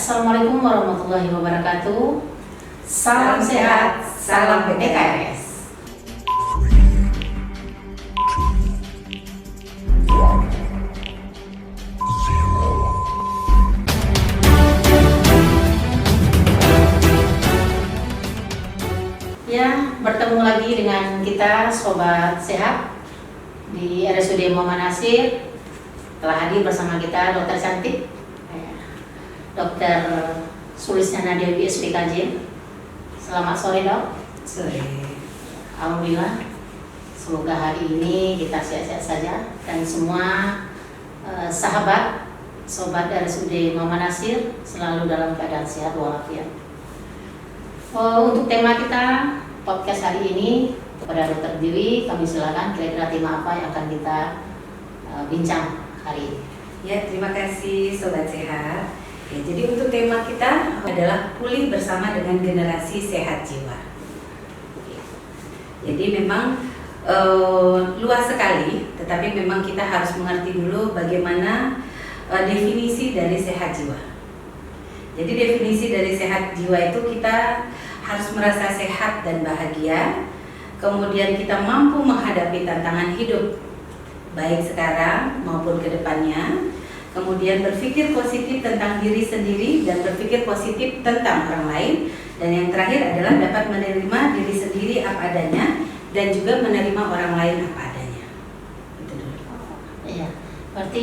Assalamualaikum warahmatullahi wabarakatuh. Salam sehat, salam PKS. Ya, bertemu lagi dengan kita Sobat Sehat di RSUD Muhammad Nasir. Telah hadir bersama kita Dokter Cantik, Dokter Sulisna Dewi SPKJ. Selamat sore dok. Sore. Alhamdulillah. Semoga hari ini kita sehat-sehat saja dan semua sahabat Sobat RSUD Muhammad Nasir selalu dalam keadaan sehat walafiat. Untuk tema kita podcast hari ini kepada Dokter Dewi, kami silakan kira-kira tema apa yang akan kita bincang hari ini. Ya, terima kasih Sobat Sehat. Ya, jadi untuk tema kita adalah pulih bersama dengan generasi sehat jiwa. Jadi memang luas sekali, tetapi memang kita harus mengerti dulu bagaimana definisi dari sehat jiwa. Jadi definisi dari sehat jiwa itu kita harus merasa sehat dan bahagia, kemudian kita mampu menghadapi tantangan hidup baik sekarang maupun ke depannya. Kemudian berpikir positif tentang diri sendiri dan berpikir positif tentang orang lain. Dan yang terakhir adalah dapat menerima diri sendiri apa adanya dan juga menerima orang lain apa adanya. Itu dulu. Iya, berarti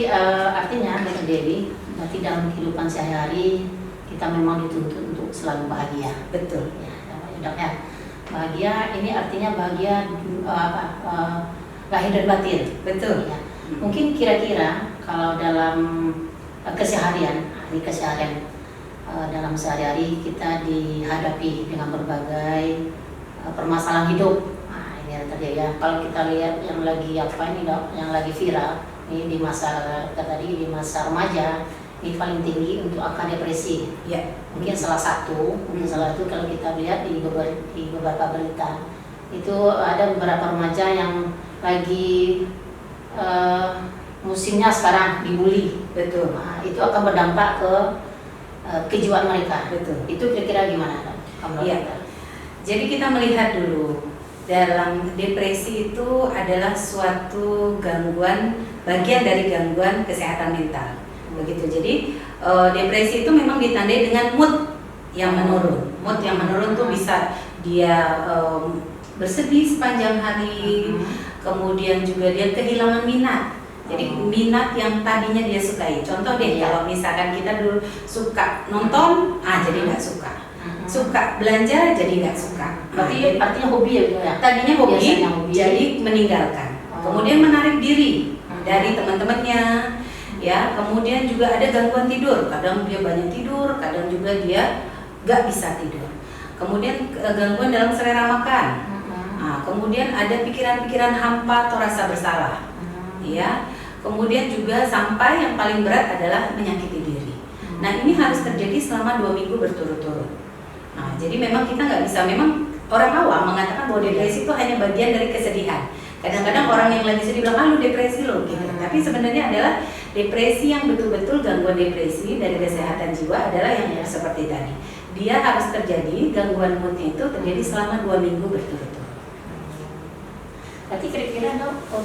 artinya Dokter Dewi, berarti dalam kehidupan sehari-hari kita memang dituntut untuk selalu bahagia. Betul. Ya, dok ya. Bahagia ini artinya bahagia lahir dan batin. Betul. Ya. Mungkin kira-kira kalau dalam keseharian dalam sehari-hari kita dihadapi dengan berbagai permasalahan hidup. Nah, ini tadi ya. Kalau kita lihat yang lagi yang lagi viral ini di masa remaja, ini paling tinggi untuk angka depresi. Ya. Mungkin salah satu kalau kita lihat di beberapa berita itu ada beberapa remaja yang lagi musimnya sekarang dibully. Betul. Nah, itu akan berdampak ke kejiwaan mereka. Betul. Itu kira-kira gimana dok? Iya. Jadi kita melihat dulu dalam depresi itu adalah suatu gangguan, bagian dari gangguan kesehatan mental. Begitu. Jadi depresi itu memang ditandai dengan mood yang menurun. Mood yang menurun tuh bisa dia bersedih sepanjang hari, kemudian juga dia kehilangan minat. Jadi minat yang tadinya dia sukai. Contoh deh, kalau misalkan kita dulu suka nonton, jadi nggak suka. Suka belanja, jadi nggak suka. Berarti artinya hobi ya? Tadinya hobi, jadi jadi meninggalkan. Kemudian menarik diri dari teman-temannya. Ya, kemudian juga ada gangguan tidur. Kadang dia banyak tidur, kadang juga dia nggak bisa tidur. Kemudian gangguan dalam selera makan. Nah, kemudian ada pikiran-pikiran hampa atau rasa bersalah. Ya, kemudian juga sampai yang paling berat adalah menyakiti diri. Nah, ini harus terjadi selama 2 minggu berturut-turut. Nah, jadi memang kita nggak bisa, memang orang awam mengatakan bahwa depresi itu hanya bagian dari kesedihan. Kadang-kadang orang yang lagi sedih bilang, lu depresi loh gitu. Tapi sebenarnya adalah depresi yang betul-betul gangguan depresi dari kesehatan jiwa adalah yang seperti tadi. Dia harus terjadi, gangguan moodnya itu terjadi selama 2 minggu berturut-turut. Berarti kira-kira dok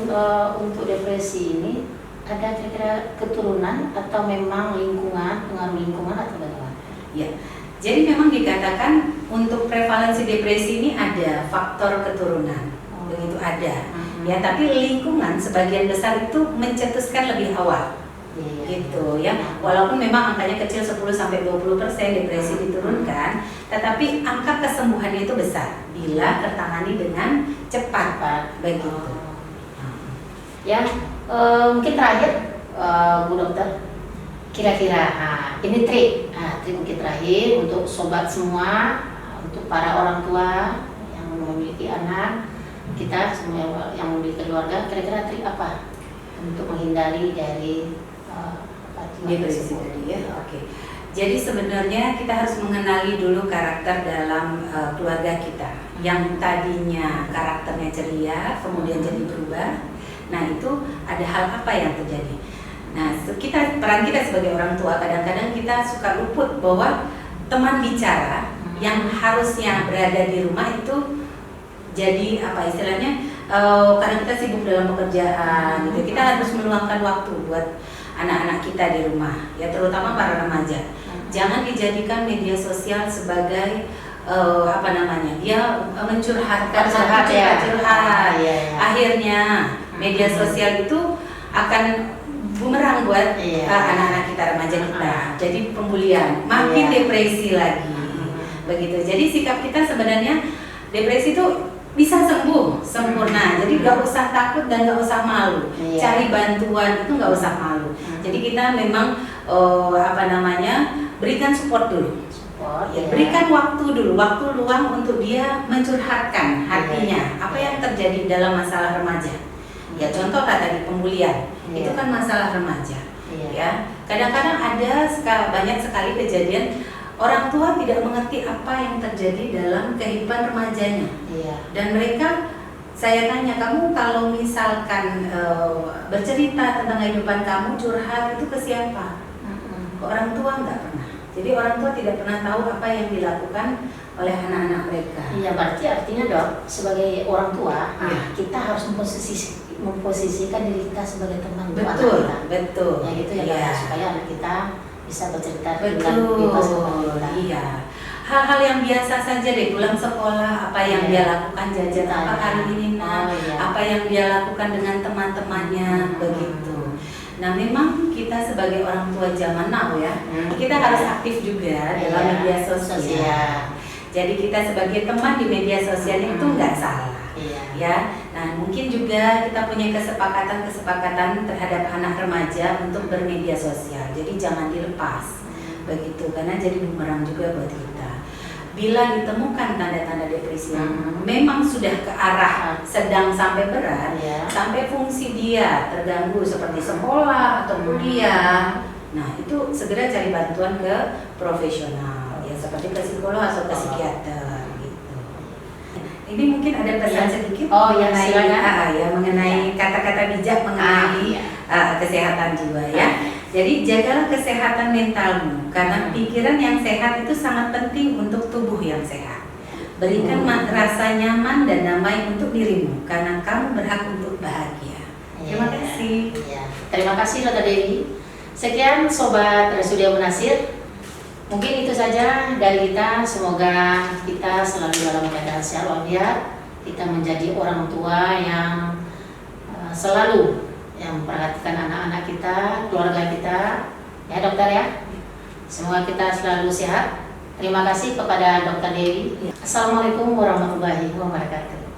untuk depresi ini ada kira-kira keturunan atau memang pengaruh lingkungan atau bagaimana? Ya, jadi memang dikatakan untuk prevalensi depresi ini ada faktor keturunan, begitu ada. Ya, tapi lingkungan sebagian besar itu mencetuskan lebih awal. Gitu ya. Walaupun memang angkanya kecil 10-20% depresi diturunkan, tetapi angka kesembuhannya itu besar bila tertangani dengan cepat, begitu. Ya, mungkin terakhir Bu Dokter, kira-kira ini trik mungkin terakhir untuk sobat semua, untuk para orang tua yang memiliki anak, kita semua yang memiliki keluarga, kira-kira trik apa untuk menghindari dari depresi tadi ya. Oke. Jadi sebenarnya kita harus mengenali dulu karakter dalam keluarga kita. Yang tadinya karakternya ceria, kemudian jadi berubah. Nah, itu ada hal apa yang terjadi? Nah, peran kita sebagai orang tua kadang-kadang kita suka luput bahwa teman bicara yang harusnya berada di rumah itu jadi apa istilahnya, karena kita sibuk dalam pekerjaan gitu, kita harus meluangkan waktu buat anak-anak kita di rumah, ya terutama para remaja. Jangan dijadikan media sosial sebagai dia mencurhatkan, curhat. Akhirnya media sosial itu akan bumerang buat anak-anak kita, remaja kita. Jadi pembulian, makin depresi lagi. Begitu. Jadi sikap kita sebenarnya, depresi itu bisa sembuh sempurna. Jadi nggak usah takut dan nggak usah malu. Cari bantuan itu nggak usah malu. Jadi kita memang berikan support dulu. Berikan waktu dulu, waktu luang untuk dia mencurhatkan hatinya, apa yang terjadi dalam masalah remaja. Ya contoh tadi pembulian, itu kan masalah remaja. Ya, kadang-kadang ada banyak sekali kejadian orang tua tidak mengerti apa yang terjadi dalam kehidupan remajanya. Dan mereka, saya tanya, kamu kalau misalkan bercerita tentang kehidupan kamu, curhat itu ke siapa? Ke orang tua nggak pernah. Jadi orang tua tidak pernah tahu apa yang dilakukan oleh anak-anak mereka. Iya, berarti artinya Dok, sebagai orang tua, kita harus memposisikan diri kita sebagai teman untuk anak kita. Betul. Ya gitu ya, supaya anak kita bisa bercerita dengan bebas kepada kita. Iya. Hal-hal yang biasa saja deh, pulang sekolah, apa yang dia lakukan, jajan apa hari ini, apa yang dia lakukan dengan teman-temannya, begitu. Nah, memang kita sebagai orang tua zaman now ya, kita harus aktif juga dalam media sosial. Jadi kita sebagai teman di media sosial itu nggak salah. Ya, nah mungkin juga kita punya kesepakatan terhadap anak remaja untuk bermedia sosial. Jadi jangan dilepas, begitu, karena jadi bumerang juga buat kita. Bila ditemukan tanda-tanda depresi yang memang sudah ke arah sedang sampai berat, sampai fungsi dia terganggu seperti sekolah atau kuliah, nah itu segera cari bantuan ke profesional, ya seperti ke psikolog atau ke psikiater gitu. Ini mungkin ada pesan sedikit mengenai kata-kata bijak mengenai kesehatan jiwa ya. Jadi jagalah kesehatan mentalmu, karena pikiran yang sehat itu sangat penting untuk tubuh yang sehat. Berikan rasa nyaman dan damai untuk dirimu, karena kamu berhak untuk bahagia. Terima kasih. Terima kasih Dr. Dewi. Sekian Sobat RSUD Munasir. Mungkin itu saja dari kita. Semoga kita selalu dalam keadaan sehat walafiat. Kita menjadi orang tua yang selalu yang memperhatikan anak-anak kita, keluarga kita, ya dokter ya. Semoga kita selalu sehat. Terima kasih kepada Dr. Dewi. Assalamualaikum warahmatullahi wabarakatuh.